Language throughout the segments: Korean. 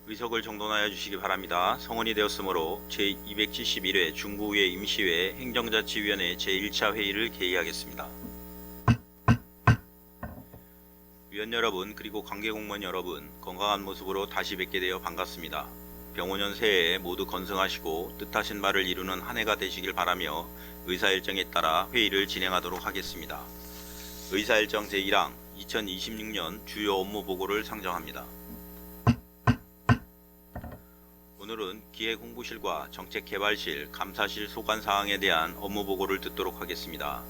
의석을 정돈하여 주시기 바랍니다. 성원이 되었으므로 제271회 중부의회 임시회 행정자치위원회 제1차 회의를 개의하겠습니다. 위원 여러분 그리고 관계공무원 여러분 건강한 모습으로 다시 뵙게 되어 반갑습니다. 병원년 새해에 모두 건승하시고 뜻하신 바를 이루는 한 해가 되시길 바라며 의사일정에 따라 회의를 진행하도록 하겠습니다. 의사일정 제1항 2026년 주요 업무 보고를 상정합니다. 오늘은 기획홍보실과 정책개발실, 감사실 소관사항에 대한 업무보고를 듣도록 하겠습니다.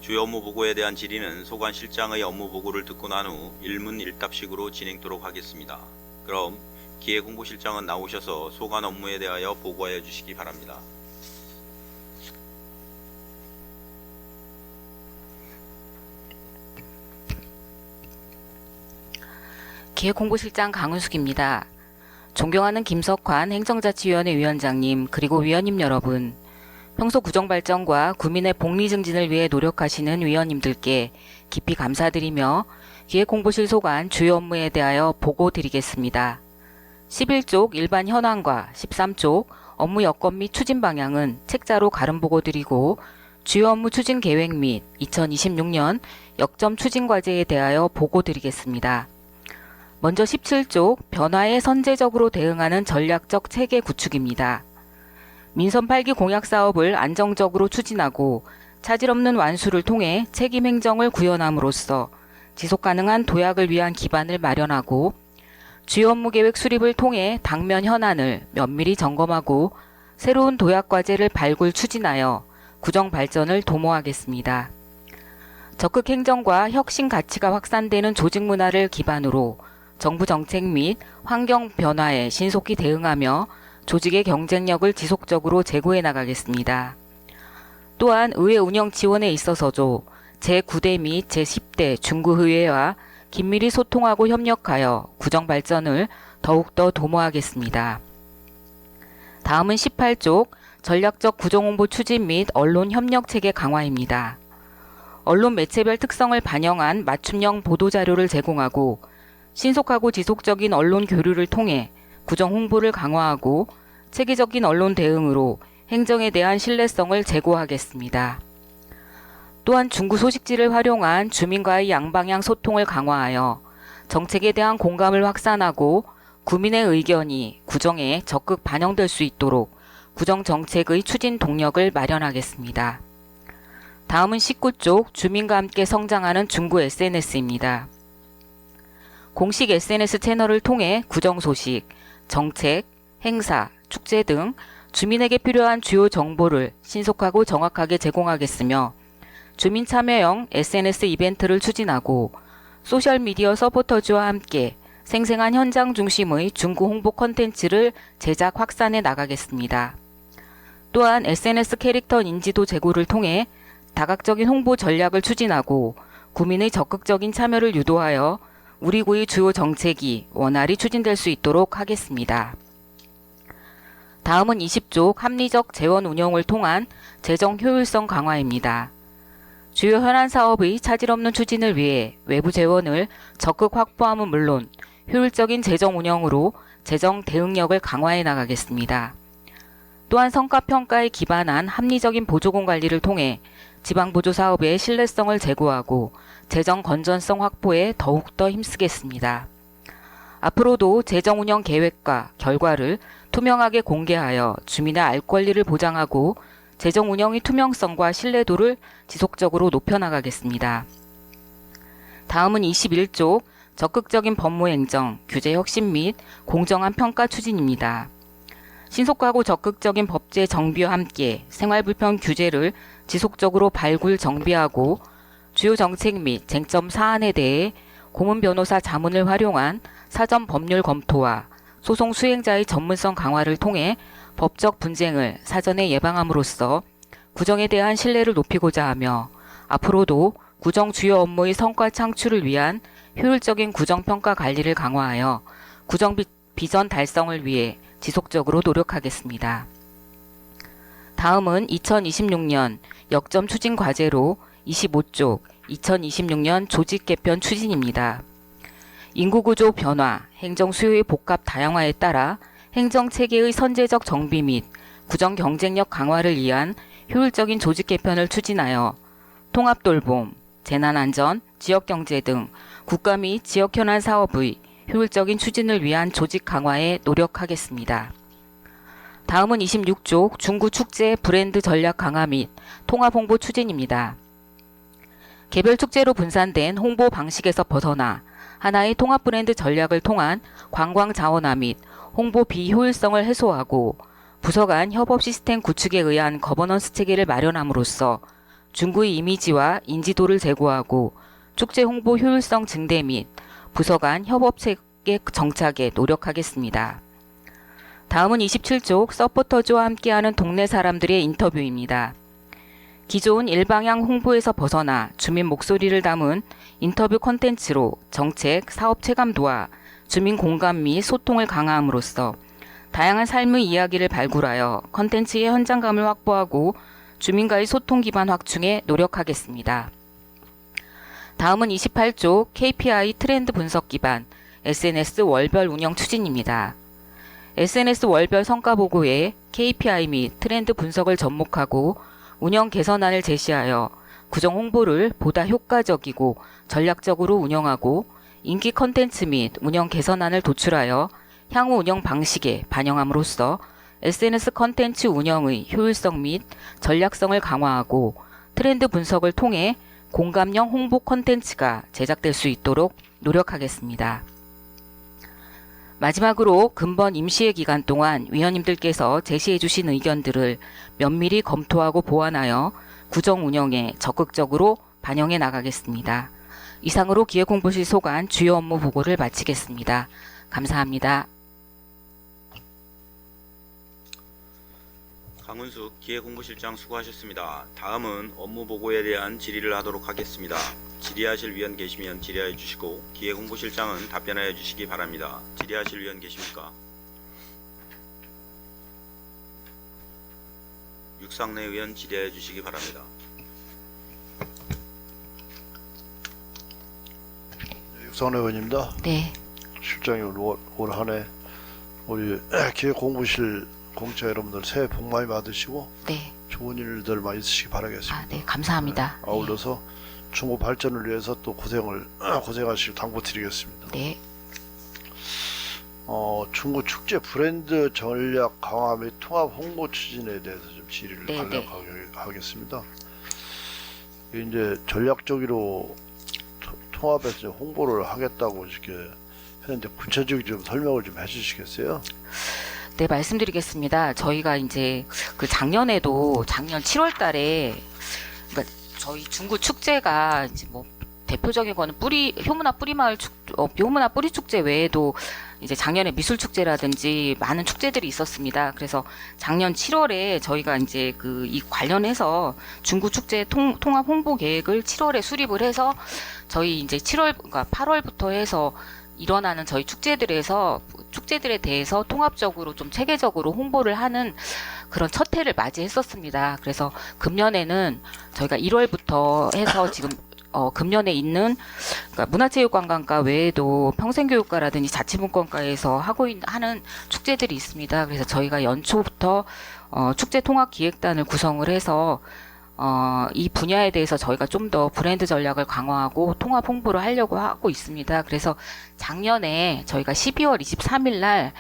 주요 업무보고에 대한 질의는 소관실장의 업무보고를 듣고 난 후 일문일답식으로 진행토록 하겠습니다. 그럼 기획홍보실장은 나오셔서 소관 업무에 대하여 보고하여 주시기 바랍니다. 기획홍보실장 강은숙입니다. 존경하는 김석환 행정자치위원회 위원장님 그리고 위원님 여러분, 평소 구정발전과 구민의 복리 증진을 위해 노력하시는 위원님들께 깊이 감사드리며 기획홍보실 소관 주요 업무에 대하여 보고 드리겠습니다. 11쪽 일반 현황과 13쪽 업무 여건 및 추진 방향은 책자로 가름 보고 드리고 주요 업무 추진 계획 및 2026년 역점 추진 과제에 대하여 보고 드리겠습니다. 먼저 17쪽 변화에 선제적으로 대응하는 전략적 체계 구축입니다. 민선 8기 공약 사업을 안정적으로 추진하고 차질 없는 완수를 통해 책임 행정을 구현함으로써 지속가능한 도약을 위한 기반을 마련하고 주요 업무 계획 수립을 통해 당면 현안을 면밀히 점검하고 새로운 도약 과제를 발굴 추진하여 구정 발전을 도모하겠습니다. 적극 행정과 혁신 가치가 확산되는 조직 문화를 기반으로 정부 정책 및 환경 변화에 신속히 대응하며 조직의 경쟁력을 지속적으로 제고해 나가겠습니다. 또한 의회 운영 지원에 있어서도 제9대 및 제10대 중구의회와 긴밀히 소통하고 협력하여 구정 발전을 더욱더 도모하겠습니다. 다음은 18쪽 전략적 구정홍보 추진 및 언론 협력 체계 강화입니다. 언론 매체별 특성을 반영한 맞춤형 보도자료를 제공하고 신속하고 지속적인 언론 교류를 통해 구정 홍보를 강화하고 체계적인 언론 대응으로 행정에 대한 신뢰성을 제고하겠습니다. 또한 중구 소식지를 활용한 주민과의 양방향 소통을 강화하여 정책에 대한 공감을 확산하고 구민의 의견이 구정에 적극 반영될 수 있도록 구정 정책의 추진 동력을 마련하겠습니다. 다음은 19쪽 주민과 함께 성장하는 중구 SNS입니다. 공식 SNS 채널을 통해 구정 소식, 정책, 행사, 축제 등 주민에게 필요한 주요 정보를 신속하고 정확하게 제공하겠으며 주민 참여형 SNS 이벤트를 추진하고 소셜미디어 서포터즈와 함께 생생한 현장 중심의 중구 홍보 콘텐츠를 제작 확산해 나가겠습니다. 또한 SNS 캐릭터 인지도 제고를 통해 다각적인 홍보 전략을 추진하고 구민의 적극적인 참여를 유도하여 우리 구의 주요 정책이 원활히 추진될 수 있도록 하겠습니다. 다음은 20쪽 합리적 재원 운영을 통한 재정 효율성 강화입니다. 주요 현안 사업의 차질 없는 추진을 위해 외부 재원을 적극 확보함은 물론 효율적인 재정 운영으로 재정 대응력을 강화해 나가겠습니다. 또한 성과평가에 기반한 합리적인 보조금 관리를 통해 지방보조사업의 신뢰성을 제고하고 재정 건전성 확보에 더욱더 힘쓰겠습니다. 앞으로도 재정 운영 계획과 결과를 투명하게 공개하여 주민의 알 권리를 보장하고 재정 운영의 투명성과 신뢰도를 지속적으로 높여나가겠습니다. 다음은 21쪽 적극적인 법무행정, 규제 혁신 및 공정한 평가 추진입니다. 신속하고 적극적인 법제 정비와 함께 생활불편 규제를 지속적으로 발굴 정비하고 주요 정책 및 쟁점 사안에 대해 고문 변호사 자문을 활용한 사전 법률 검토와 소송 수행자의 전문성 강화를 통해 법적 분쟁을 사전에 예방함으로써 구정에 대한 신뢰를 높이고자 하며 앞으로도 구정 주요 업무의 성과 창출을 위한 효율적인 구정평가 관리를 강화하여 구정 비전 달성을 위해 지속적으로 노력하겠습니다. 다음은 2026년 역점 추진 과제로 25쪽 2026년 조직 개편 추진입니다. 인구구조 변화, 행정 수요의 복합 다양화에 따라 행정체계의 선제적 정비 및 구정 경쟁력 강화를 위한 효율적인 조직 개편을 추진하여 통합돌봄, 재난안전, 지역경제 등 국가 및 지역 현안 사업의 효율적인 추진을 위한 조직 강화에 노력하겠습니다. 다음은 26쪽 중구축제 브랜드 전략 강화 및 통합 홍보 추진입니다. 개별 축제로 분산된 홍보 방식에서 벗어나 하나의 통합 브랜드 전략을 통한 관광 자원화 및 홍보 비효율성을 해소하고 부서 간 협업 시스템 구축에 의한 거버넌스 체계를 마련함으로써 중구의 이미지와 인지도를 제고하고 축제 홍보 효율성 증대 및 부서 간 협업 체계 정착에 노력하겠습니다. 다음은 27쪽 서포터즈와 함께하는 동네 사람들의 인터뷰입니다. 기존 일방향 홍보에서 벗어나 주민 목소리를 담은 인터뷰 콘텐츠로 정책, 사업 체감도와 주민 공감 및 소통을 강화함으로써 다양한 삶의 이야기를 발굴하여 콘텐츠의 현장감을 확보하고 주민과의 소통 기반 확충에 노력하겠습니다. 다음은 28쪽 KPI 트렌드 분석 기반 SNS 월별 운영 추진입니다. SNS 월별 성과 보고에 KPI 및 트렌드 분석을 접목하고 운영 개선안을 제시하여 구정 홍보를 보다 효과적이고 전략적으로 운영하고 인기 컨텐츠 및 운영 개선안을 도출하여 향후 운영 방식에 반영함으로써 SNS 컨텐츠 운영의 효율성 및 전략성을 강화하고 트렌드 분석을 통해 공감형 홍보 컨텐츠가 제작될 수 있도록 노력하겠습니다. 마지막으로 근본 임시회 기간 동안 위원님들께서 제시해 주신 의견들을 면밀히 검토하고 보완하여 구정 운영에 적극적으로 반영해 나가겠습니다. 이상으로 기획홍보실 소관 주요 업무 보고를 마치겠습니다. 감사합니다. 강훈숙 기획홍보실장 수고하셨습니다. 다음은 업무 보고에 대한 질의를 하도록 하겠습니다. 질의하실 위원 계시면 질의해 주시고 기획홍보실장은 답변하여 주시기 바랍니다. 질의하실 위원 계십니까? 육상내 의원 질의해 주시기 바랍니다. 육상내 의원입니다. 네. 실장님 올 한 해 우리 기획홍보실 공짜 여러분들 새해 복 많이 받으시고 네. 좋은 일들 많이 있으시기 바라겠습니다. 네, 감사합니다. 아울러서 중구 발전을 위해서 또 고생하실 당부드리겠습니다. 네. 중구 축제 브랜드 전략 강화 및 통합 홍보 추진에 대해서 좀 질의를 하겠습니다. 이제 전략적으로 통합해서 좀 홍보를 하겠다고 이렇게 했는데 구체적으로 좀 설명을 좀 해주시겠어요? 네, 말씀드리겠습니다. 저희가 이제 작년에도 작년 7월 달에 그러니까 저희 중구 축제가 이제 뭐 대표적인 거는 효문화 효문화 뿌리 축제 외에도 이제 작년에 미술 축제라든지 많은 축제들이 있었습니다. 그래서 작년 7월에 저희가 이제 이 관련해서 중구 축제 통합 홍보 계획을 7월에 수립을 해서 저희 이제 그러니까 8월부터 해서 일어나는 저희 축제들에 대해서 통합적으로 좀 체계적으로 홍보를 하는 그런 첫 해를 맞이했었습니다. 그래서 금년에는 저희가 1월부터 해서 지금 금년에 있는 그러니까 문화체육관광과 외에도 평생교육과라든지 자치분권과에서 하는 축제들이 있습니다. 그래서 저희가 연초부터 축제 통합 기획단을 구성을 해서 이 분야에 대해서 저희가 좀 더 브랜드 전략을 강화하고 통합 홍보를 하려고 하고 있습니다. 그래서 작년에 저희가 12월 23일 날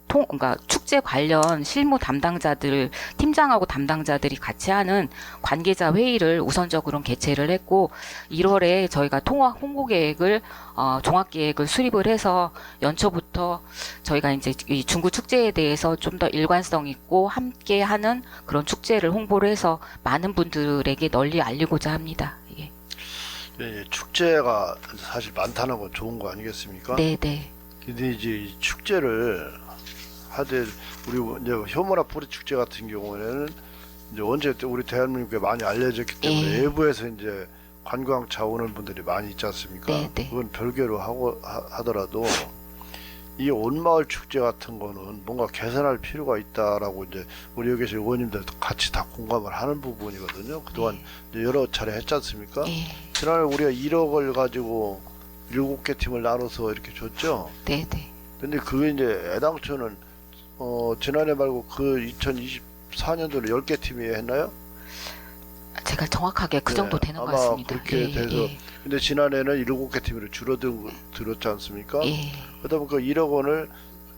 그러니까 축제 관련 실무 담당자들, 팀장하고 담당자들이 같이 하는 관계자 회의를 우선적으로 개최를 했고 1월에 저희가 통합 홍보 계획을 종합 계획을 수립을 해서 연초부터 저희가 이제 이 중구 축제에 대해서 좀 더 일관성 있고 함께 하는 그런 축제를 홍보를 해서 많은 분들에게 널리 알리고자 합니다. 예. 예, 축제가 사실 많다는 건 좋은 거 아니겠습니까? 네, 네. 근데 이제 이 축제를 하되 우리 이제 효문화 뿌리 축제 같은 경우에는 이제 언제 우리 대한민국에 많이 알려졌기 때문에 외부에서 이제 관광차 오는 분들이 많이 있지 않습니까? 네, 네. 그건 별개로 하더라도 이 온마을 축제 같은 거는 뭔가 개선할 필요가 있다라고 이제 우리 여기 계신 의원님들도 같이 다 공감을 하는 부분이거든요. 그동안 이제 여러 차례 했지 않습니까? 지난해 우리가 1억을 가지고 7개 팀을 나눠서 이렇게 줬죠. 네네. 근데 그게 이제 애당초는 지난해 말고 그 2024년도는 10개 팀이 했나요? 제가 정확하게 그 네, 정도 되는 것 아마 같습니다. 그렇게 돼서 근데 지난해는 7개 팀으로 줄어들었지 않습니까? 예. 그러다 보니까 1억 원을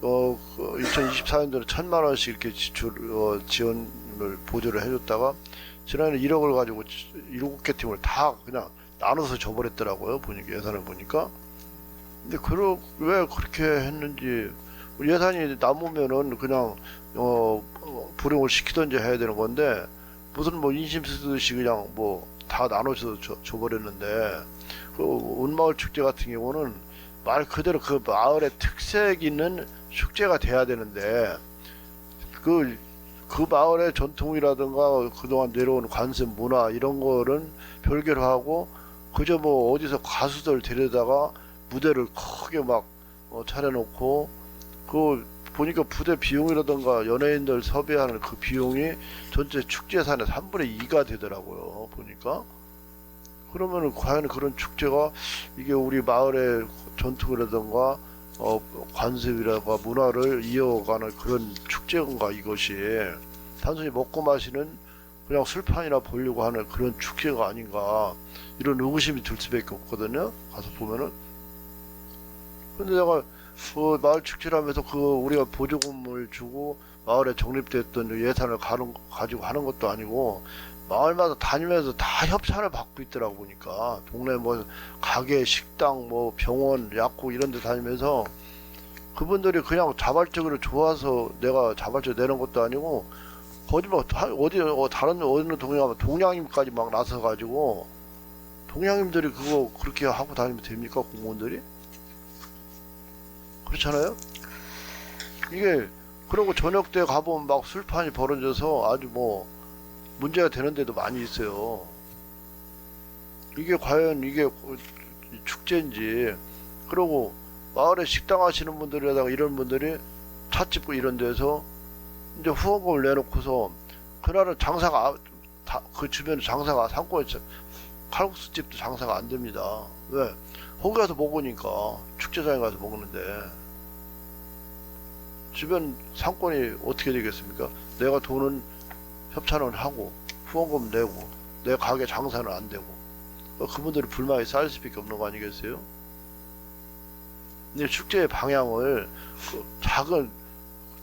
2024년도는 1,000만 원씩 이렇게 지원을 보조를 해줬다가 지난해 1억을 가지고 7개 팀을 다 그냥 나눠서 줘버렸더라고요. 보니까 예산을 보니까. 근데 왜 그렇게 했는지 예산이 남으면은 그냥 불용을 시키든지 해야 되는 건데 무슨 뭐 인심 쓰듯이 그냥 뭐 다 나눠서 줘버렸는데 그 운마을 축제 같은 경우는 말 그대로 그 마을의 특색 있는 축제가 돼야 되는데 그 마을의 전통이라든가 그동안 내려온 관습 문화 이런 거는 별개로 하고 그저 뭐 어디서 가수들 데려다가 무대를 크게 막 차려놓고 그 보니까 부대 비용이라든가 연예인들 섭외하는 그 비용이 전체 축제 예산의 3분의 2가 되더라고요. 보니까 그러면은 과연 그런 축제가 이게 우리 마을의 전통이라든가 관습이라든가 문화를 이어가는 그런 축제인가 이것이 단순히 먹고 마시는 그냥 술판이나 보려고 하는 그런 축제가 아닌가 이런 의구심이 들 수밖에 없거든요. 가서 보면은. 근데 내가 그 마을 축제라면서 그 우리가 보조금을 주고 마을에 적립됐던 예산을 가지고 하는 것도 아니고 마을마다 다니면서 다 협찬을 받고 있더라고 보니까 동네 뭐 가게, 식당, 뭐 병원, 약국 이런 데 다니면서 그분들이 그냥 자발적으로 좋아서 내가 자발적으로 내는 것도 아니고 거기 뭐 다른 어느 동네 가면 동양인까지 막 나서 가지고 동양인들이 그거 그렇게 하고 다니면 됩니까 공무원들이? 그렇잖아요. 이게 그러고 저녁 때 가보면 막 술판이 벌어져서 아주 뭐 문제가 되는 데도 많이 있어요. 이게 과연 이게 축제인지. 그러고 마을에 식당 하시는 분들이라든가 이런 분들이 찻집 이런 데서 이제 후원금을 내놓고서 그날은 장사가 그 주변에 장사가 상권에 칼국수집도 장사가 안 됩니다. 왜? 거기 가서 먹으니까 축제장에 가서 먹는데 주변 상권이 어떻게 되겠습니까? 내가 돈은 협찬을 하고 후원금 내고 내 가게 장사는 안 되고 그분들이 불만이 쌓일 수밖에 없는 거 아니겠어요? 근데 축제의 방향을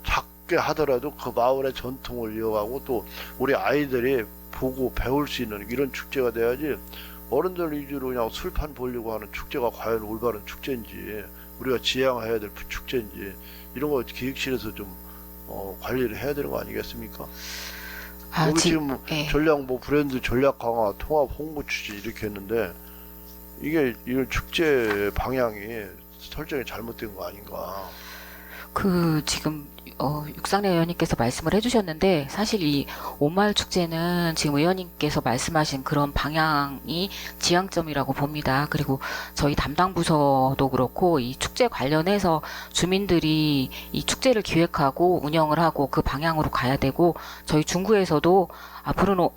작게 하더라도 그 마을의 전통을 이어가고 또 우리 아이들이 보고 배울 수 있는 이런 축제가 돼야지 어른들 위주로 그냥 술판 보려고 하는 축제가 과연 올바른 축제인지 우리가 지향해야 될 축제인지 이런 거 기획실에서 좀 관리를 해야 되는 거 아니겠습니까? 여기 지금 예. 전략 뭐 브랜드 전략 강화 통합 홍보 추진 이렇게 했는데 이런 축제 방향이 설정이 잘못된 거 아닌가? 그 지금 육상래 의원님께서 말씀을 해주셨는데 사실 이 온마을 축제는 지금 의원님께서 말씀하신 그런 방향이 지향점이라고 봅니다. 그리고 저희 담당 부서도 그렇고 이 축제 관련해서 주민들이 이 축제를 기획하고 운영을 하고 그 방향으로 가야 되고 저희 중구에서도 앞으로는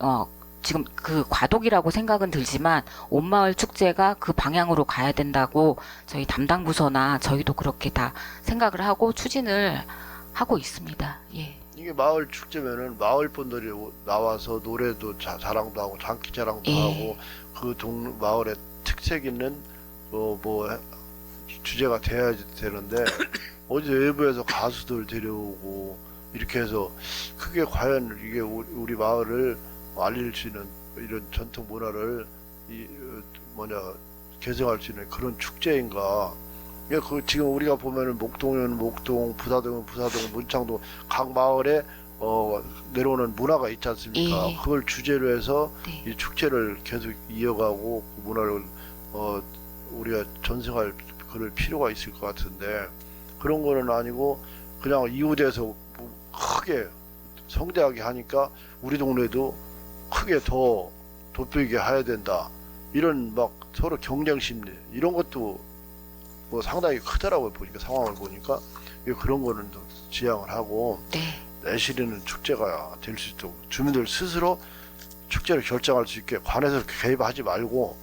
지금 그 과도기라고 생각은 들지만 온마을 축제가 그 방향으로 가야 된다고 저희 담당 부서나 저희도 그렇게 다 생각을 하고 추진을 하고 있습니다. 예. 이게 마을 축제면은 마을 분들이 나와서 노래도 자랑도 하고 장기 자랑도 예. 하고 그 마을의 특색 있는 뭐 주제가 돼야 되는데 어디 외부에서 가수들 데려오고 이렇게 해서 그게 과연 이게 우리 마을을 알릴 수 있는 이런 전통 문화를 개성할 수 있는 그런 축제인가? 그 지금 우리가 보면은 목동은 목동, 부사동은 부사동, 문창동 각 마을에 내려오는 문화가 있지 않습니까? 예. 그걸 주제로 해서 네. 이 축제를 계속 이어가고 그 문화를 우리가 전승할 그럴 필요가 있을 것 같은데 그런 거는 아니고 그냥 이웃에서 크게 성대하게 하니까 우리 동네도 크게 더 돋보이게 해야 된다. 이런 막 서로 경쟁 심리 이런 것도 뭐 상당히 크더라고요. 보니까 상황을 보니까 그런 거는 좀 지양을 하고 네. 내실에는 축제가 될 수 있도록 주민들 스스로 축제를 결정할 수 있게 관에서 개입하지 말고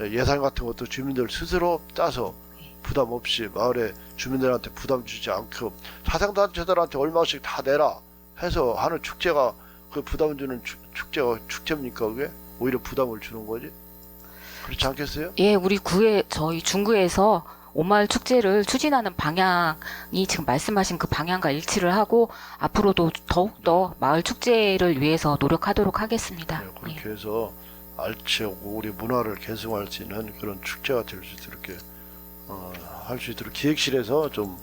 예산 같은 것도 주민들 스스로 짜서 부담 없이 마을에 주민들한테 부담 주지 않고 사상단체들한테 얼마씩 다 내라 해서 하는 축제가 그 부담 주는 축제가 축제입니까? 그게 오히려 부담을 주는 거지. 그렇지 않겠어요? 예, 우리 저희 중구에서 오마을 축제를 추진하는 방향이 지금 말씀하신 그 방향과 일치를 하고 앞으로도 더욱더 마을 축제를 위해서 노력하도록 하겠습니다. 네, 그렇게 해서 알치고 우리 문화를 계승할 수 있는 그런 축제가 될 수 있도록 할 수 있도록 기획실에서 좀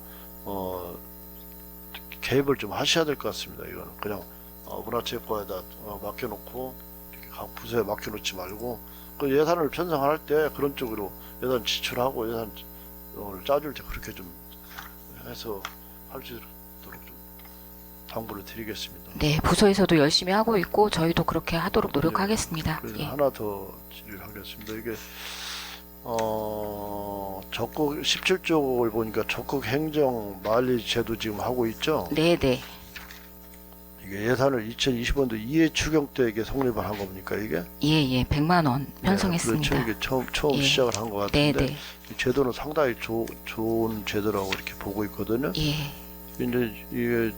개입을 좀 하셔야 될 것 같습니다. 이거는 그냥 문화체육관에다 맡겨놓고 이렇게 각 부서에 맡겨놓지 말고 그 예산을 편성할 때 그런 쪽으로 예산 지출하고 예산 짜줄 때 그렇게 좀 해서 할 수 있도록 좀 당부를 드리겠습니다. 네, 부서에서도 열심히 하고 있고 저희도 그렇게 하도록 노력하겠습니다. 그래서 예. 하나 더 질의하겠습니다. 이게 적극 17쪽을 보니까 적극 행정 마일리지 제도 지금 하고 있죠. 네, 네. 이게 예산을 2020년도 2회 추경 때 이게 성립을 한 겁니까 이게? 예, 예. 100만 원 편성했습니다. 네, 그렇죠. 이게 처음 예. 시작을 한 것 네, 같은데 네. 이 제도는 상당히 좋은 제도라고 이렇게 보고 있거든요. 예. 이제 이게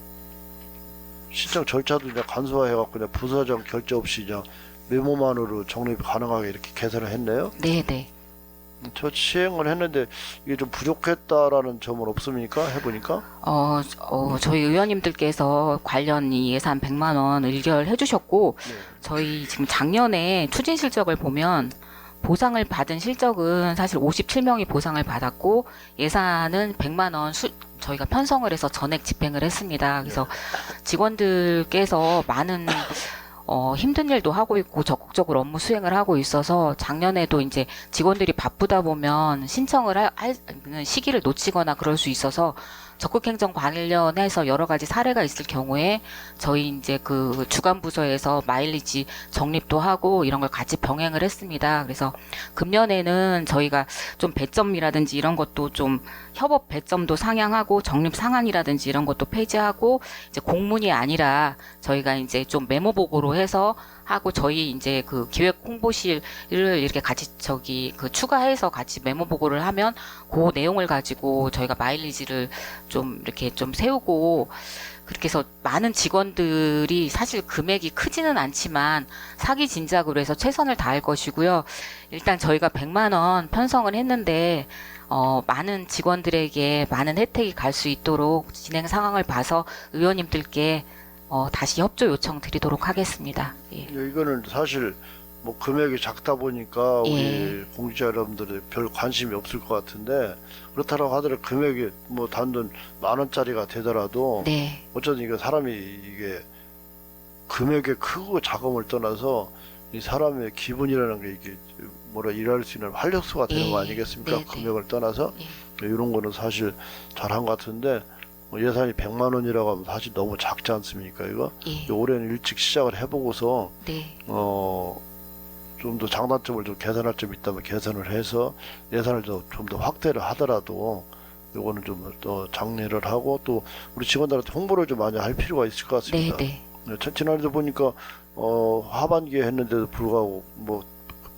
신청 절차도 그냥 간소화해갖고 그냥 부서장 결제 없이 그냥 메모만으로 정립이 가능하게 이렇게 개선을 했네요. 네, 네. 저 시행을 했는데 이게 좀 부족했다라는 점은 없습니까? 해보니까? 저희 의원님들께서 관련 이 예산 100만 원 의결해 주셨고 네. 저희 지금 작년에 추진 실적을 보면 보상을 받은 실적은 사실 57명이 보상을 받았고 예산은 100만 원 저희가 편성을 해서 전액 집행을 했습니다. 그래서 직원들께서 많은 힘든 일도 하고 있고 적극적으로 업무 수행을 하고 있어서 작년에도 이제 직원들이 바쁘다 보면 신청을 할 시기를 놓치거나 그럴 수 있어서 적극행정 관련해서 여러 가지 사례가 있을 경우에 저희 이제 그 주간 부서에서 마일리지 적립도 하고 이런 걸 같이 병행을 했습니다. 그래서 금년에는 저희가 좀 배점이라든지 이런 것도 좀 협업 배점도 상향하고 적립 상한이라든지 이런 것도 폐지하고 이제 공문이 아니라 저희가 이제 좀 메모 보고로 해서 하고 저희 이제 그 기획 홍보실을 이렇게 같이 추가해서 같이 메모 보고를 하면 그 내용을 가지고 저희가 마일리지를 좀 이렇게 좀 세우고 그렇게 해서 많은 직원들이 사실 금액이 크지는 않지만 사기 진작으로 해서 최선을 다할 것이고요. 일단 저희가 100만 원 편성을 했는데 많은 직원들에게 많은 혜택이 갈 수 있도록 진행 상황을 봐서 의원님들께 다시 협조 요청 드리도록 하겠습니다. 예. 이거는 사실 뭐 금액이 작다 보니까 우리 예. 공직자 여러분들이 별 관심이 없을 것 같은데 그렇다고 하더라도 금액이 뭐 단돈 10,000원짜리가 되더라도 네. 어쨌든 이게 사람이 이게 금액의 크고 작음을 떠나서 이 사람의 기분이라는 게 이게 일할 수 있는 활력소가 되는 예. 거 아니겠습니까? 네, 네. 금액을 떠나서 예. 이런 거는 사실 잘한 것 같은데 예산이 100만 원이라고 하면 사실 너무 작지 않습니까? 이거 예. 올해는 일찍 시작을 해보고서 네. 좀 더 장단점을 좀 개선할 점이 있다면 개선을 해서 예산을 좀 더 확대를 하더라도 요거는 좀 더 장려를 하고 또 우리 직원들한테 홍보를 좀 많이 할 필요가 있을 것 네, 같습니다. 네. 지난해도 보니까 하반기에 했는데도 불구하고 뭐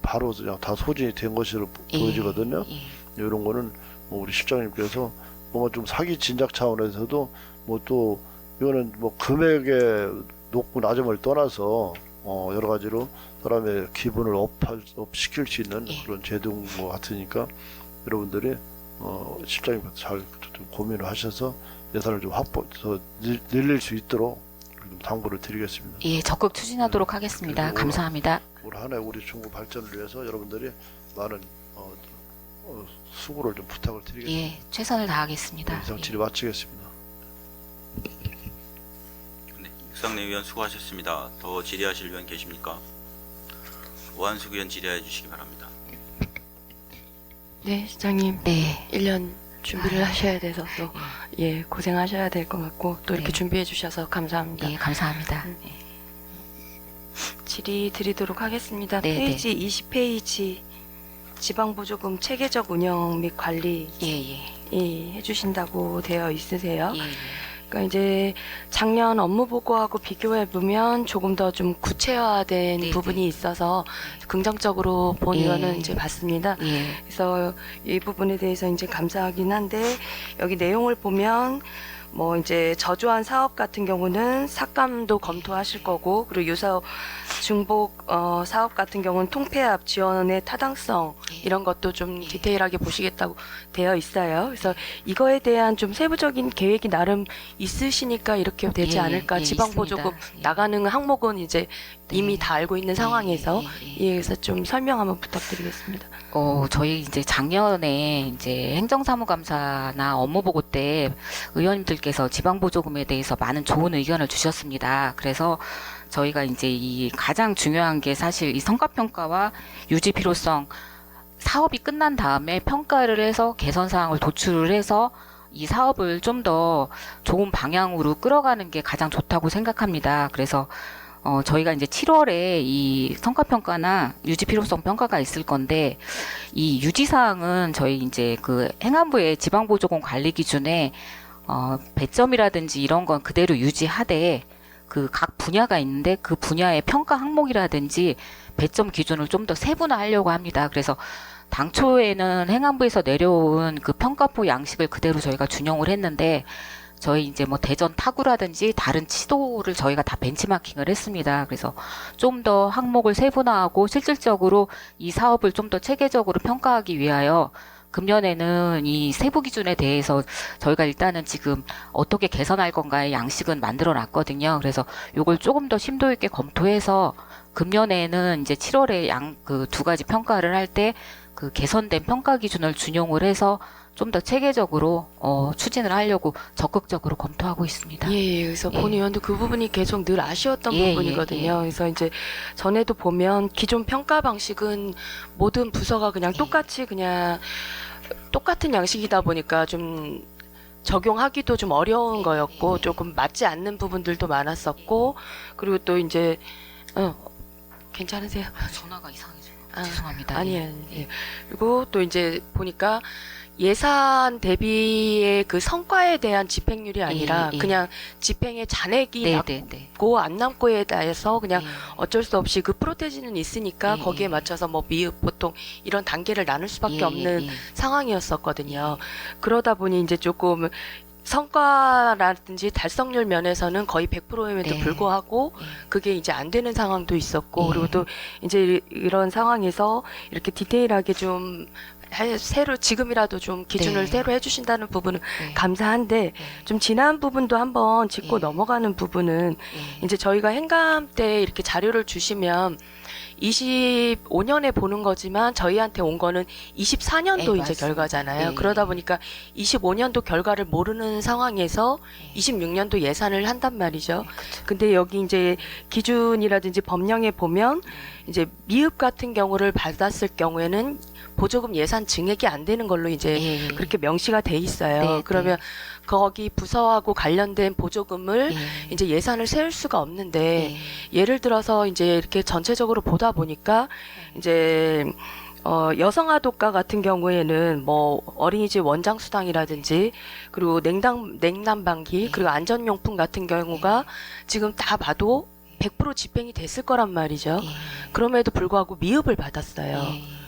바로 그냥 다 소진이 된 것으로 보여지거든요. 예. 이런 거는 뭐 우리 실장님께서 뭔가 좀 사기 진작 차원에서도 뭐 또 이거는 뭐 금액의 높고 낮음을 떠나서 여러 가지로 사람의 기분을 업시킬 수 있는 예. 그런 제도인 것 같으니까 여러분들이 실장님 잘 좀 고민을 하셔서 예산을 좀 더 늘릴 수 있도록 좀 당부를 드리겠습니다. 예, 적극 추진하도록 하겠습니다. 그리고 감사합니다. 올 한 해 우리 중구 발전을 위해서 여러분들이 많은 수고를 좀 부탁을 드리겠습니다. 예, 최선을 다하겠습니다. 이상 예. 질의 마치겠습니다. 네, 육상내 의원 수고하셨습니다. 더 질의하실 의원 계십니까? 오한숙 의원 질의해 주시기 바랍니다. 네, 시장님. 네. 1년 준비를 하셔야 돼서 또 고생하셔야 될 것 같고 또 이렇게 네. 준비해 주셔서 감사합니다. 예, 감사합니다. 예. 질의 드리도록 하겠습니다. 네, 페이지 20페이지 지방보조금 체계적 운영 및 관리 예, 예. 해주신다고 되어 있으세요. 예, 예. 그러니까 이제 작년 업무 보고하고 비교해 보면 조금 더 좀 구체화된 네네. 부분이 있어서 긍정적으로 본 예. 의원은 이제 봤습니다. 예. 그래서 이 부분에 대해서 이제 감사하긴 한데 여기 내용을 보면 뭐 이제 저조한 사업 같은 경우는 삭감도 검토하실 거고 그리고 유사업 중복 사업 같은 경우는 통폐합 지원의 타당성 이런 것도 좀 디테일하게 보시겠다고 되어 있어요. 그래서 이거에 대한 좀 세부적인 계획이 나름 있으시니까 이렇게 되지 예, 않을까. 예, 지방보조금 있습니다. 예. 나가는 항목은 이제 네. 이미 다 알고 있는 상황에서 예. 그래서 좀 설명 한번 부탁드리겠습니다. 저희 이제 작년에 이제 행정사무감사나 업무보고 때 의원님들께서 지방보조금에 대해서 많은 좋은 의견을 주셨습니다. 그래서 저희가 이제 이 가장 중요한 게 사실 이 성과평가와 유지 필요성 사업이 끝난 다음에 평가를 해서 개선 사항을 도출을 해서 이 사업을 좀 더 좋은 방향으로 끌어가는 게 가장 좋다고 생각합니다. 그래서 저희가 이제 7월에 이 성과평가나 유지 필요성 평가가 있을 건데, 이 유지사항은 저희 이제 그 행안부의 지방보조금 관리 기준에, 배점이라든지 이런 건 그대로 유지하되, 그 각 분야가 있는데 그 분야의 평가 항목이라든지 배점 기준을 좀 더 세분화하려고 합니다. 그래서 당초에는 행안부에서 내려온 그 평가표 양식을 그대로 저희가 준용을 했는데, 저희 이제 뭐 대전 타구라든지 다른 치도를 저희가 다 벤치마킹을 했습니다. 그래서 좀 더 항목을 세분화하고 실질적으로 이 사업을 좀 더 체계적으로 평가하기 위하여 금년에는 이 세부 기준에 대해서 저희가 일단은 지금 어떻게 개선할 건가의 양식은 만들어 놨거든요. 그래서 요걸 조금 더 심도 있게 검토해서 금년에는 이제 7월에 그 두 가지 평가를 할 때 그 개선된 평가 기준을 준용을 해서 좀 더 체계적으로 추진을 하려고 적극적으로 검토하고 있습니다. 예, 그래서 예. 본 의원도 그 부분이 계속 늘 아쉬웠던 예, 부분이거든요. 예, 예. 그래서 이제 전에도 보면 기존 평가 방식은 모든 부서가 그냥 예. 똑같이 그냥 똑같은 양식이다 보니까 좀 적용하기도 좀 어려운 거였고 조금 맞지 않는 부분들도 많았었고 그리고 또 이제 괜찮으세요? 전화가 이상해서 아, 죄송합니다. 아니에요. 예. 예. 그리고 또 이제 보니까 예산 대비의 그 성과에 대한 집행률이 아니라 예. 그냥 집행의 잔액이 네네네. 남고 안 남고에 대해서 그냥 예. 어쩔 수 없이 그 프로테지는 있으니까 예. 거기에 맞춰서 뭐 미흡 보통 이런 단계를 나눌 수밖에 예, 없는 예. 상황이었었거든요. 그러다 보니 이제 조금 성과라든지 달성률 면에서는 거의 100%임에도 네. 불구하고 예. 그게 이제 안 되는 상황도 있었고 예. 그리고 또 이제 이런 상황에서 이렇게 디테일하게 좀 새로 지금이라도 좀 기준을 네. 새로 해주신다는 부분은 네. 감사한데 네. 좀 지난 부분도 한번 짚고 예. 넘어가는 부분은 예. 이제 저희가 행감 때 이렇게 자료를 주시면 25년에 보는 거지만 저희한테 온 거는 24년도 네, 이제 맞습니다. 결과잖아요. 네. 그러다 보니까 25년도 결과를 모르는 상황에서 26년도 예산을 한단 말이죠. 근데 여기 이제 기준이라든지 법령에 보면 이제 미흡 같은 경우를 받았을 경우에는 보조금 예산 증액이 안 되는 걸로 이제 예. 그렇게 명시가 돼 있어요. 네, 그러면 거기 부서하고 관련된 보조금을 예. 이제 예산을 세울 수가 없는데 예. 예를 들어서 이제 이렇게 전체적으로 보다 보니까 이제 여성아동과 같은 경우에는 뭐 어린이집 원장 수당이라든지 그리고 냉난방기 그리고 안전용품 같은 경우가 지금 다 봐도 100% 집행이 됐을 거란 말이죠. 예. 그럼에도 불구하고 미흡을 받았어요. 예.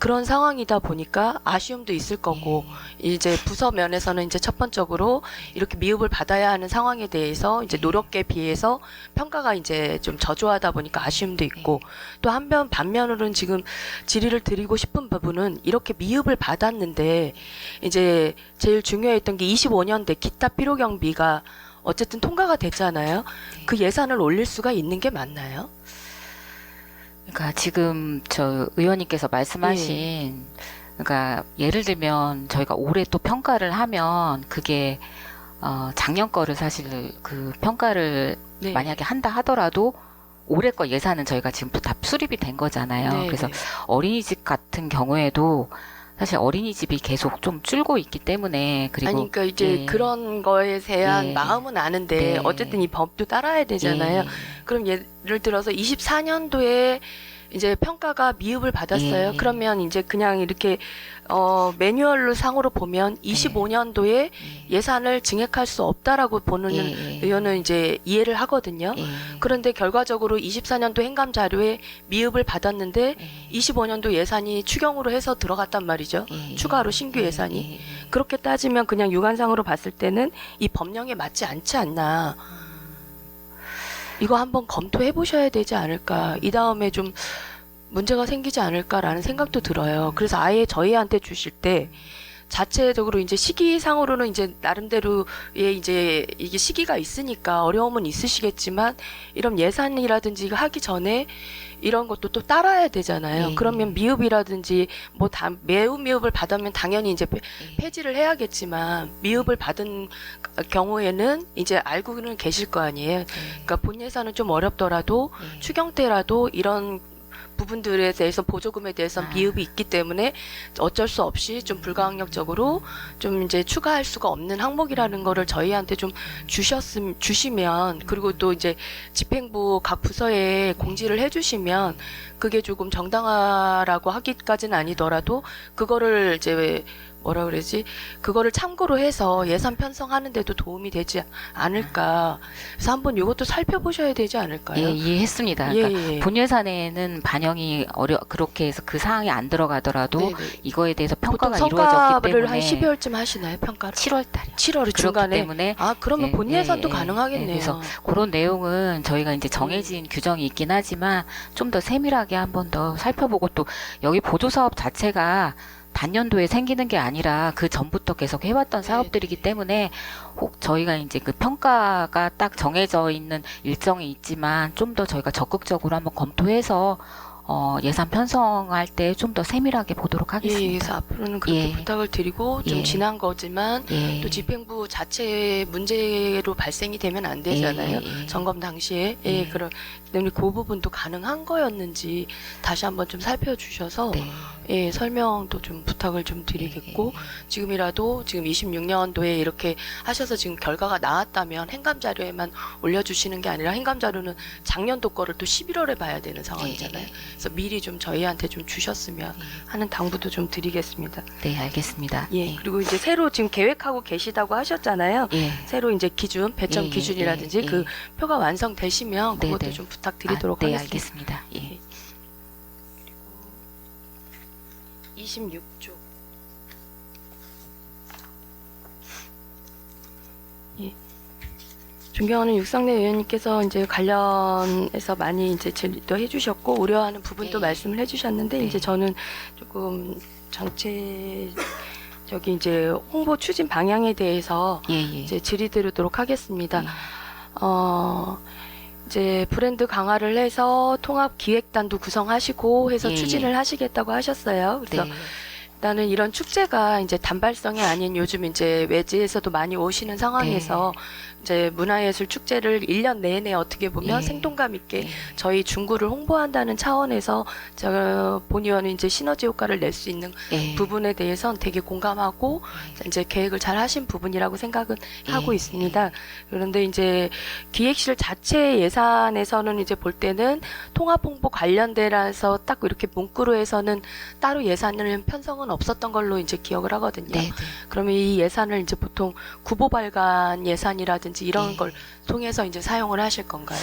그런 상황이다 보니까 아쉬움도 있을 거고 이제 부서 면에서는 이제 첫 번째로 이렇게 미흡을 받아야 하는 상황에 대해서 이제 노력에 비해서 평가가 이제 좀 저조하다 보니까 아쉬움도 있고 또 한편 반면으로는 지금 질의를 드리고 싶은 부분은 이렇게 미흡을 받았는데 이제 제일 중요했던 게 25년대 기타 필요 경비가 어쨌든 통과가 됐잖아요. 그 예산을 올릴 수가 있는 게 맞나요? 그러니까 지금 저 의원님께서 말씀하신 그러니까 예를 들면 저희가 올해 또 평가를 하면 그게 작년 거를 사실 그 평가를 네. 만약에 한다 하더라도 올해 거 예산은 저희가 지금 다 수립이 된 거잖아요. 네, 그래서 네. 어린이집 같은 경우에도 사실 어린이집이 계속 좀 줄고 있기 때문에 그리고 아니 그러니까 이제 예. 그런 거에 대한 예. 마음은 아는데 네. 어쨌든 이 법도 따라야 되잖아요. 예. 그럼 예를 들어서 24년도에 이제 평가가 미흡을 받았어요. 예. 그러면 이제 그냥 이렇게 매뉴얼로 상으로 보면 25년도에 예산을 증액할 수 없다라고 보는 의원은 이제 이해를 하거든요. 그런데 결과적으로 24년도 행감 자료에 미흡을 받았는데 25년도 예산이 추경으로 해서 들어갔단 말이죠. 추가로 신규 예산이. 그렇게 따지면 그냥 유관상으로 봤을 때는 이 법령에 맞지 않지 않나. 이거 한번 검토해 보셔야 되지 않을까. 이 다음에 좀 문제가 생기지 않을까라는 생각도 들어요. 그래서 아예 저희한테 주실 때 자체적으로 이제 시기상으로는 이제 나름대로의 이제 이게 시기가 있으니까 어려움은 있으시겠지만 이런 예산이라든지 이거 하기 전에 이런 것도 또 따라야 되잖아요. 그러면 미흡이라든지 뭐 매우 미흡을 받으면 당연히 이제 폐지를 해야겠지만 미흡을 받은 경우에는 이제 알고는 계실 거 아니에요. 그러니까 본 예산은 좀 어렵더라도 추경 때라도 이런 부분들에 대해서 보조금에 대해서 미흡이 있기 때문에 어쩔 수 없이 좀 불가항력적으로 좀 이제 추가할 수가 없는 항목이라는 거를 저희한테 좀 주시면 그리고 또 이제 집행부 각 부서에 공지를 해주시면 그게 조금 정당화라고 하기까지는 아니더라도 그거를 이제 뭐라 그러지? 그거를 참고로 해서 예산 편성하는 데도 도움이 되지 않을까. 그래서 한번 이것도 살펴보셔야 되지 않을까요? 예, 이해했습니다. 그러니까 본 예산에는 반영이 그렇게 해서 그 사항이 안 들어가더라도 네네. 이거에 대해서 보통 평가가 이루어졌기 성과를 때문에 한 12월쯤 하시나요? 평가를? 7월 달에 7월 그렇기 중간에. 때문에 아, 그러면 본 예산도 가능하겠네요. 그래서 그런 내용은 저희가 이제 정해진 규정이 있긴 하지만 좀 더 세밀하게 한 번 더 살펴보고 또 여기 보조사업 자체가 단년도에 생기는 게 아니라 그 전부터 계속 해왔던 사업들이기 때문에 혹 저희가 이제 그 평가가 딱 정해져 있는 일정이 있지만 좀 더 저희가 적극적으로 한번 검토해서 예산 편성할 때 좀 더 세밀하게 보도록 예, 그래서 하겠습니다. 앞으로는 그렇게 부탁을 드리고 좀 지난 거지만 또 집행부 자체의 문제로 발생이 되면 안 되잖아요. 점검 당시에 그런 때문에 그 부분도 가능한 거였는지 다시 한번 좀 살펴주셔서 설명도 좀 부탁을 좀 드리겠고 지금이라도 지금 26년도에 이렇게 하셔서 지금 결과가 나왔다면 행감 자료에만 올려주시는 게 아니라 행감 자료는 작년도 거를 또 11월에 봐야 되는 상황이잖아요. 그래서 미리 좀 저희한테 좀 주셨으면 하는 당부도 좀 드리겠습니다. 네, 알겠습니다. 그리고 이제 새로 지금 계획하고 계시다고 하셨잖아요. 새로 이제 기준, 배점 기준이라든지 그 표가 완성되시면 그것도 좀 부탁드리도록 네, 하겠습니다. 알겠습니다. 예. 26조. 존경하는 육상래 의원님께서 이제 관련해서 많이 이제 질의도 해주셨고 우려하는 부분도 말씀을 해주셨는데 이제 저는 조금 전체적인 이제 홍보 추진 방향에 대해서 이제 질의드리도록 하겠습니다. 이제 브랜드 강화를 해서 통합 기획단도 구성하시고 해서 추진을 하시겠다고 하셨어요. 그래서 일단은 이런 축제가 이제 단발성이 아닌 요즘 이제 외지에서도 많이 오시는 상황에서 이제 문화예술 축제를 1년 내내 어떻게 보면 생동감 있게 저희 중구를 홍보한다는 차원에서 본 의원은 이제 시너지 효과를 낼 수 있는 부분에 대해서는 되게 공감하고 이제 계획을 잘 하신 부분이라고 생각은 하고 있습니다. 그런데 이제 기획실 자체 예산에서는 이제 볼 때는 통합 홍보 관련돼라서 딱 이렇게 문구로 해서는 따로 예산을 편성은 없었던 걸로 이제 기억을 하거든요. 그러면 이 예산을 이제 보통 구보 발간 예산이라든지 이런 걸 통해서 이제 사용을 하실 건가요?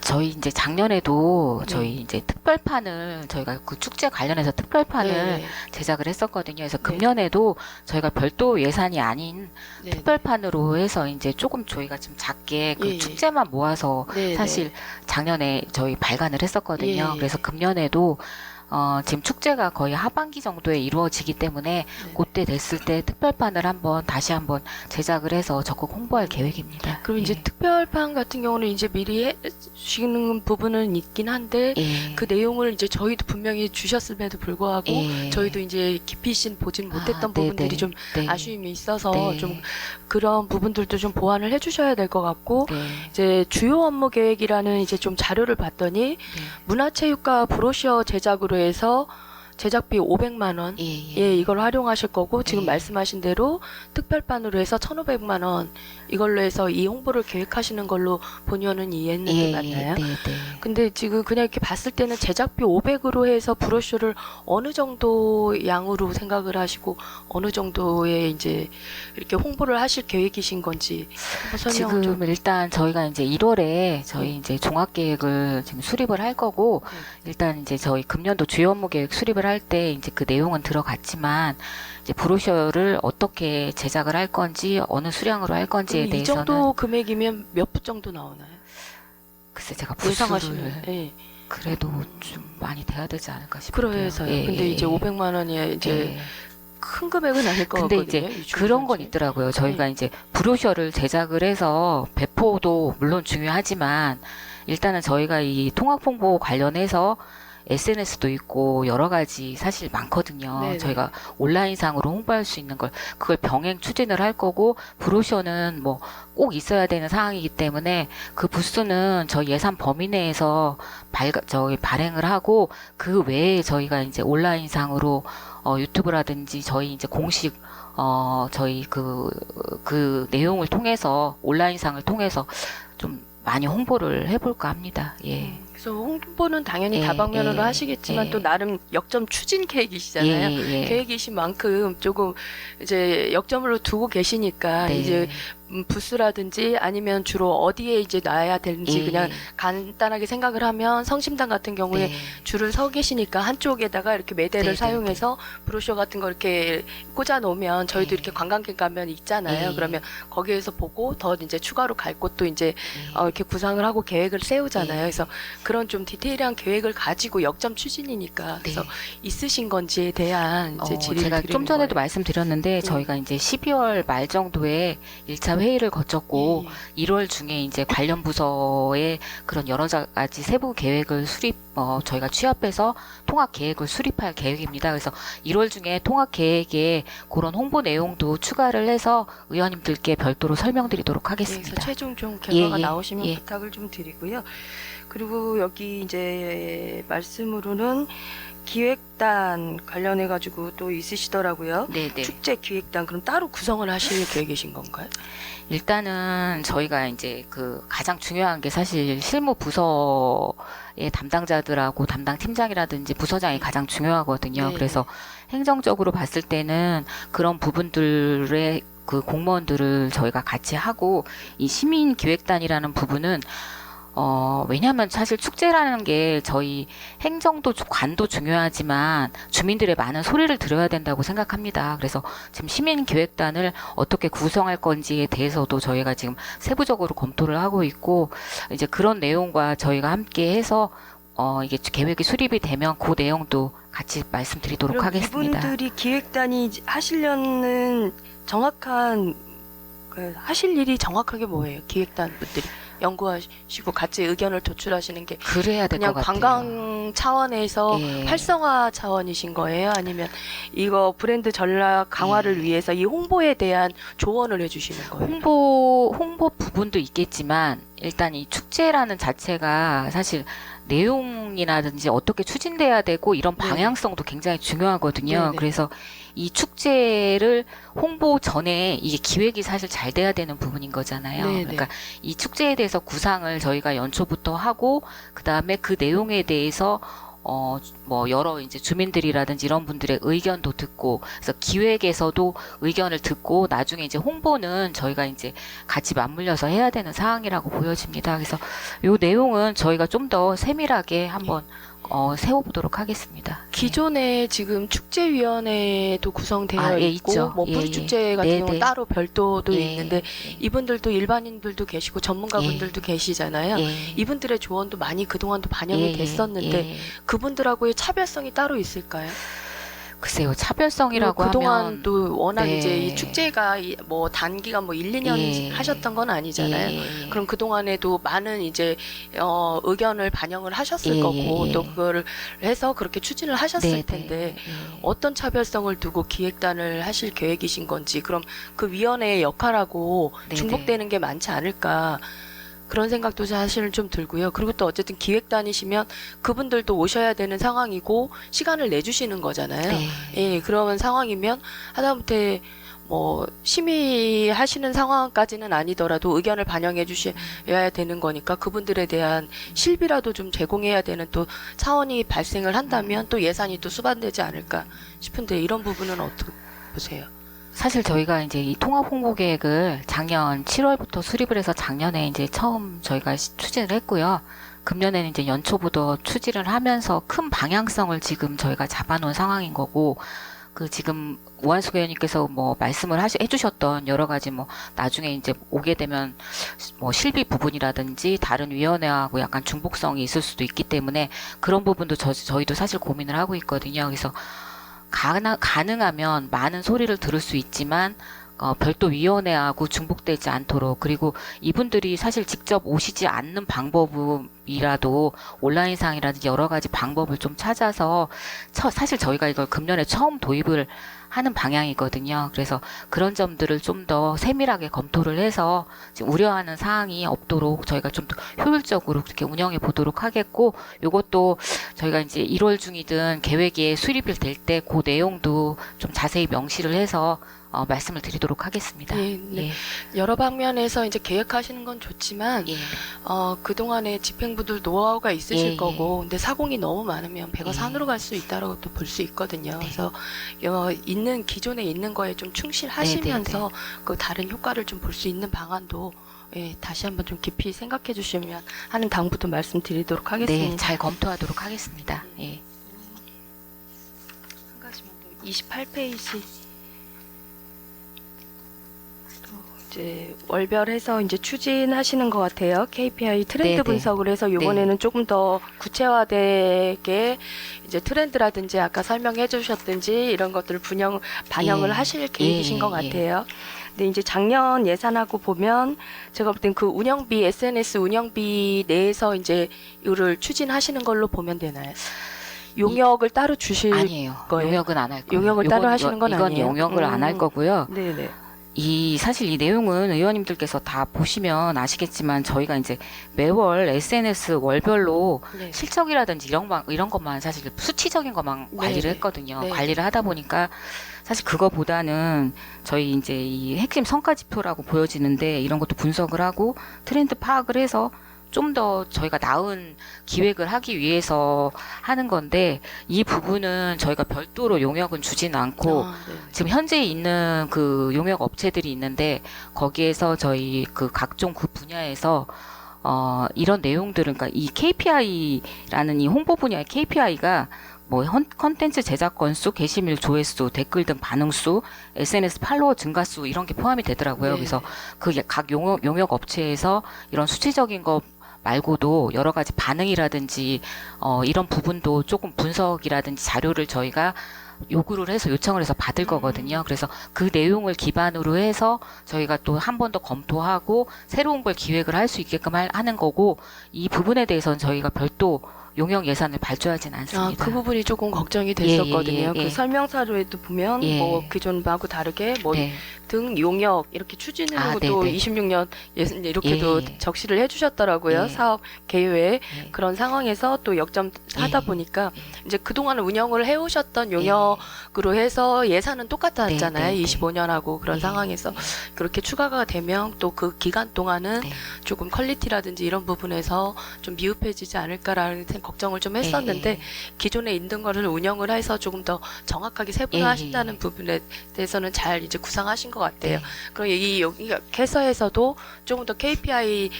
저희 이제 작년에도 저희 이제 특별판을 저희가 그 축제 관련해서 특별판을 제작을 했었거든요. 그래서 금년에도 저희가 별도 예산이 아닌 특별판으로 해서 이제 조금 저희가 좀 작게 그 축제만 모아서 사실 작년에 저희 발간을 했었거든요. 그래서 금년에도 지금 축제가 거의 하반기 정도에 이루어지기 때문에 그때 됐을 때 특별판을 다시 한번 제작을 해서 적극 홍보할 계획입니다. 그럼 이제 특별판 같은 경우는 이제 미리 해주시는 부분은 있긴 한데 그 내용을 이제 저희도 분명히 주셨음에도 불구하고 저희도 이제 깊이 있이 보진 못했던 부분들이 좀 아쉬움이 있어서 좀 그런 부분들도 좀 보완을 해주셔야 될 것 같고 이제 주요 업무 계획이라는 이제 좀 자료를 봤더니 문화체육과 브로셔 제작으로 해서 제작비 500만 원. 예, 이걸 활용하실 거고 지금 예. 말씀하신 대로 특별판으로 해서 1,500만 원 이걸로 해서 이 홍보를 계획하시는 걸로 본 의원은 이해했는데 맞나요? 네, 네. 근데 지금 그냥 이렇게 봤을 때는 제작비 500으로 해서 브로셔를 어느 정도 양으로 생각을 하시고 어느 정도의 이제 이렇게 홍보를 하실 계획이신 건지 한번 설명을 좀. 지금 일단 저희가 이제 1월에 저희 이제 종합계획을 지금 수립을 할 거고 일단 이제 저희 금년도 주요 업무 계획 수립을 할 때 이제 그 내용은 들어갔지만 이제 브로셔를 어떻게 제작을 할 건지 어느 수량으로 할 건지에 이 대해서는 정도 금액이면 몇 부 정도 나오나요? 글쎄 제가 예상하시면. 부수를 예. 그래도 좀 많이 돼야 되지 않을까 싶어요. 그래서요. 근데 이제 500만 원이 이제 큰 금액은 아닐 것 근데 같거든요. 이제 이 그런 건 중간쯤. 있더라고요. 저희가 이제 브로셔를 제작을 해서 배포도 물론 중요하지만 일단은 저희가 이 통합 홍보 관련해서 SNS도 있고 여러 가지 사실 많거든요. 네네. 저희가 온라인상으로 홍보할 수 있는 걸 그걸 병행 추진을 할 거고 브로셔는 뭐 꼭 있어야 되는 상황이기 때문에 그 부스는 저희 예산 범위 내에서 저희 발행을 하고 그 외에 저희가 이제 온라인상으로 유튜브라든지 저희 이제 공식 저희 그 내용을 통해서 온라인상을 통해서 좀 많이 홍보를 해볼까 합니다. 예. 그래서 홍보는 당연히 예, 다방면으로 예, 하시겠지만 예. 또 나름 역점 추진 계획이시잖아요. 예. 계획이신 만큼 조금 이제 역점으로 두고 계시니까 네. 이제 부스라든지 아니면 주로 어디에 이제 놔야 되는지 예. 그냥 간단하게 생각을 하면 성심당 같은 경우에 네. 줄을 서 계시니까 한쪽에다가 이렇게 매대를 네, 사용해서 브로셔 같은 거 이렇게 꽂아 놓으면 저희도 네. 이렇게 관광객 가면 있잖아요. 네. 그러면 거기에서 보고 더 이제 추가로 갈 곳도 이제 예. 이렇게 구상을 하고 계획을 세우잖아요. 네. 그래서 그런 좀 디테일한 계획을 가지고 역점 추진이니까 그래서 네. 있으신 건지에 대한 이제 질의를 제가 드리는 좀 전에도 거예요. 말씀드렸는데 저희가 이제 12월 말 정도에 1차 회의를 거쳤고 1월 중에 이제 관련 부서의 그런 여러 가지 세부 계획을 저희가 취합해서 통합 계획을 수립할 계획입니다. 그래서 1월 중에 통합 계획에 그런 홍보 내용도 추가를 해서 의원님들께 별도로 설명드리도록 그래서 하겠습니다. 최종 좀 결과가 예, 예, 나오시면 예. 부탁을 좀 드리고요. 그리고 여기 이제 말씀으로는 기획단 관련해 가지고 또 있으시더라고요. 네네. 축제 기획단 그럼 따로 구성을 하실 계획이신 건가요? 일단은 저희가 이제 그 가장 중요한 게 사실 실무 부서의 담당자들하고 담당 팀장이라든지 부서장이 가장 중요하거든요. 네. 그래서 행정적으로 봤을 때는 그런 부분들의 그 공무원들을 저희가 같이 하고 이 시민 기획단이라는 부분은 왜냐하면 사실 축제라는 게 저희 관도 중요하지만 주민들의 많은 소리를 들어야 된다고 생각합니다. 그래서 지금 시민기획단을 어떻게 구성할 건지에 대해서도 저희가 지금 세부적으로 검토를 하고 있고 이제 그런 내용과 저희가 함께 해서 이게 계획이 수립이 되면 그 내용도 같이 말씀드리도록 그럼 하겠습니다. 이분들이 기획단이 하시려는 정확한 하실 일이 정확하게 뭐예요? 기획단 분들이 연구하시고 같이 의견을 도출하시는 게 그래야 될 그냥 것 같아요. 관광 차원에서 예. 활성화 차원이신 거예요? 아니면 이거 브랜드 전략 강화를 예. 위해서 이 홍보에 대한 조언을 해주시는 거예요? 홍보 부분도 있겠지만 일단 이 축제라는 자체가 사실 내용이라든지 어떻게 추진돼야 되고 이런 네. 방향성도 굉장히 중요하거든요. 네네. 그래서 이 축제를 홍보 전에 이게 기획이 사실 잘 돼야 되는 부분인 거잖아요. 네네. 그러니까 이 축제에 대해서 구상을 저희가 연초부터 하고 그다음에 그 내용에 대해서 뭐 여러 이제 주민들이라든지 이런 분들의 의견도 듣고 그래서 기획에서도 의견을 듣고 나중에 이제 홍보는 저희가 이제 같이 맞물려서 해야 되는 상황이라고 보여집니다. 그래서 요 내용은 저희가 좀 더 세밀하게 한번 세워보도록 하겠습니다. 기존에 지금 축제위원회도 구성되어 예, 있고 있죠. 뭐 예, 프리축제 같은 네, 경우는 네. 따로 별도도 예, 있는데 이분들도 일반인들도 계시고 전문가분들도 계시잖아요. 예. 이분들의 조언도 많이 그동안도 반영이 예, 됐었는데 예. 그분들하고의 차별성이 따로 있을까요? 글쎄요, 차별성이라고 하면 그동안도 워낙 네. 이제 이 축제가 뭐 단기간 뭐 1, 2년 예. 하셨던 건 아니잖아요. 예. 그럼 그동안에도 많은 이제 의견을 반영을 하셨을 예, 거고 예. 또 그거를 해서 그렇게 추진을 하셨을 네, 텐데 네. 어떤 차별성을 두고 기획단을 하실 계획이신 건지 그럼 그 위원회의 역할하고 네, 중복되는 게 많지 않을까 그런 생각도 사실은 좀 들고요. 그리고 또 어쨌든 기획단이시면 그분들도 오셔야 되는 상황이고 시간을 내주시는 거잖아요. 네. 예, 그런 상황이면 하다못해 뭐 심의하시는 상황까지는 아니더라도 의견을 반영해 주셔야 되는 거니까 그분들에 대한 실비라도 좀 제공해야 되는 또 차원이 발생을 한다면 또 예산이 또 수반되지 않을까 싶은데 이런 부분은 어떻게 보세요? 사실 저희가 이제 이 통합 홍보 계획을 작년 7월부터 수립을 해서 작년에 이제 처음 저희가 추진을 했고요. 금년에는 이제 연초부터 추진을 하면서 큰 방향성을 지금 저희가 잡아놓은 상황인 거고, 그 지금 우한숙 의원님께서 뭐 말씀을 해주셨던 여러 가지 뭐 나중에 이제 오게 되면 뭐 실비 부분이라든지 다른 위원회하고 약간 중복성이 있을 수도 있기 때문에 그런 부분도 저희도 사실 고민을 하고 있거든요. 그래서 가능하면 많은 소리를 들을 수 있지만 별도 위원회하고 중복되지 않도록, 그리고 이분들이 사실 직접 오시지 않는 방법이라도 온라인상이라든지 여러 가지 방법을 좀 찾아서 사실 저희가 이걸 금년에 처음 도입을 하는 방향이거든요. 그래서 그런 점들을 좀 더 세밀하게 검토를 해서 지금 우려하는 사항이 없도록 저희가 좀 더 효율적으로 그렇게 운영해 보도록 하겠고, 요것도 저희가 이제 1월 중이든 계획에 수립이 될 때 그 내용도 좀 자세히 명시를 해서 말씀을 드리도록 하겠습니다. 네, 네. 여러 방면에서 이제 계획하시는 건 좋지만 예. 그동안에 집행부들 노하우가 있으실 예, 거고 근데 사공이 너무 많으면 배가 예. 산으로 갈 수 있다라고 또 볼 수 있거든요. 네. 그래서 기존에 있는 거에 좀 충실하시면서 그 다른 효과를 좀 볼 수 있는 방안도 다시 한번 좀 깊이 생각해 주시면 하는 당부도 말씀드리도록 하겠습니다. 네, 잘 검토하도록 하겠습니다. 예. 한 가지만 더 28페이지 이제 월별해서 이제 추진하시는 것 같아요. KPI 트렌드 네네. 분석을 해서 이번에는 조금 더 구체화되게 이제 트렌드라든지 아까 설명해 주셨든지 이런 것들을 반영을 예. 하실 계획이신 예, 것 예. 같아요. 근데 이제 작년 예산하고 보면 제가 볼 땐 그 운영비, SNS 운영비 내에서 이제 이거를 추진하시는 걸로 보면 되나요? 용역을 따로 주실 아니에요. 거예요? 용역은 안 할 거예요. 용역을 따로 하시는 건 이건 아니에요? 용역을 안 할 거고요. 네네. 사실 이 내용은 의원님들께서 다 보시면 아시겠지만 저희가 이제 매월 SNS 월별로 네. 실적이라든지 이런 것만 사실 수치적인 것만 네, 관리를 네. 했거든요. 네. 관리를 하다 보니까 사실 그거보다는 저희 이제 이 핵심 성과 지표라고 보여지는데 이런 것도 분석을 하고 트렌드 파악을 해서 좀 더 저희가 나은 기획을 하기 위해서 하는 건데, 이 부분은 저희가 별도로 용역은 주지는 않고 네. 지금 현재 있는 그 용역 업체들이 있는데 거기에서 저희 그 각종 그 분야에서 이런 내용들은, 그러니까 이 KPI라는 이 홍보 분야의 KPI가 뭐 컨텐츠 제작 건수, 게시물 조회수, 댓글 등 반응 수, SNS 팔로워 증가 수 이런 게 포함이 되더라고요. 네. 그래서 그 각 용역 업체에서 이런 수치적인 거 말고도 여러 가지 반응이라든지 이런 부분도 조금 분석이라든지 자료를 저희가 요구를 해서 요청을 해서 받을 거거든요. 그래서 그 내용을 기반으로 해서 저희가 또 한 번 더 검토하고 새로운 걸 기획을 할 수 있게끔 하는 거고, 이 부분에 대해서는 저희가 별도 용역 예산을 발주하진 않습니다. 그 부분이 조금 걱정이 됐었거든요. 예. 그 설명서로에도 보면 예. 뭐 기존하고 다르게 뭐 네. 등 용역 이렇게 추진을 아, 또 네네. 26년 이렇게도 예. 적시를 해주셨더라고요. 예. 사업 계획 예. 그런 상황에서 또 역점하다 예. 보니까 이제 그동안 운영을 해오셨던 용역으로 해서 예산은 똑같았잖아요. 네, 네, 네. 25년하고 그런 예. 상황에서 그렇게 추가가 되면 또 그 기간 동안은 네. 조금 퀄리티라든지 이런 부분에서 좀 미흡해지지 않을까라는 걱정을 좀 했었는데 예. 기존에 있는 거를 운영을 해서 조금 더 정확하게 세분화하신다는 예. 부분에 대해서는 잘 이제 구상하신 것 같아요. 네. 그럼 이 여기 캐서에서도 조금 더 KPI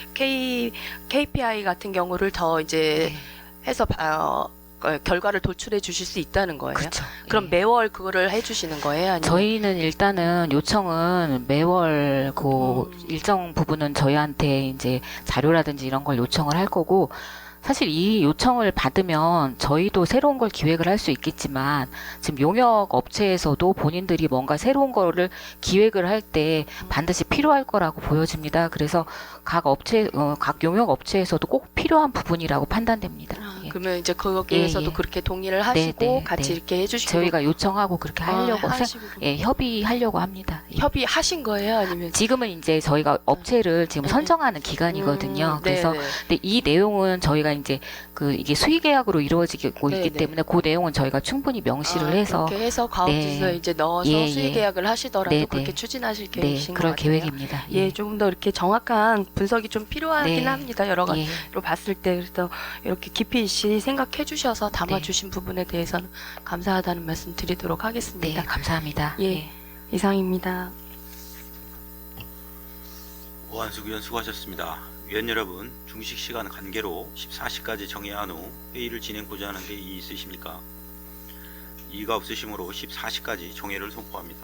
같은 경우를 더 이제 네. 해서 결과를 도출해 주실 수 있다는 거예요. 그렇죠. 그럼 예. 매월 그거를 해주시는 거예요? 아니면? 저희는 일단은 요청은 매월 그 일정 부분은 저희한테 이제 자료라든지 이런 걸 요청을 할 거고, 사실 이 요청을 받으면 저희도 새로운 걸 기획을 할 수 있겠지만 지금 용역 업체에서도 본인들이 뭔가 새로운 거를 기획을 할 때 반드시 필요할 거라고 보여집니다. 그래서 각 용역 업체에서도 꼭 필요한 부분이라고 판단됩니다. 예. 그러면 이제 거기에서도 예, 예. 그렇게 동의를 하시고 네, 네, 같이 네. 이렇게 해주시고 저희가 요청하고 그렇게 하려고 하시고 협의하려고 합니다. 예. 협의하신 거예요? 아니면 지금은 이제 저희가 업체를 지금 선정하는 기간이거든요. 그래서 네네. 근데 이 내용은 저희가 이제 이게 수의 계약으로 이루어지고 네네. 있기 때문에 그 내용은 저희가 충분히 명시를 해서 그렇게 해서 가업지수에 네. 이제 넣어서 예, 수의 예. 계약을 하시더라도 네, 그렇게 네. 추진하실 네, 계획이신 것 그럴 같아요. 계획입니다. 예, 조금 더 이렇게 정확한 분석이 좀 필요하긴 네. 합니다. 여러 가지로 예. 봤을 때 그래서 이렇게 깊이 있이 생각해 주셔서 담아주신 부분에 대해서는 감사하다는 말씀 드리도록 네, 하겠습니다. 감사합니다. 예. 이상입니다. 오한숙 의원 수고하셨습니다. 위원 여러분, 중식 시간 관계로 14시까지 정해한 후 회의를 진행고자 하는데 이의 있으십니까? 이의가 없으시므로 14시까지 정회를 선포합니다.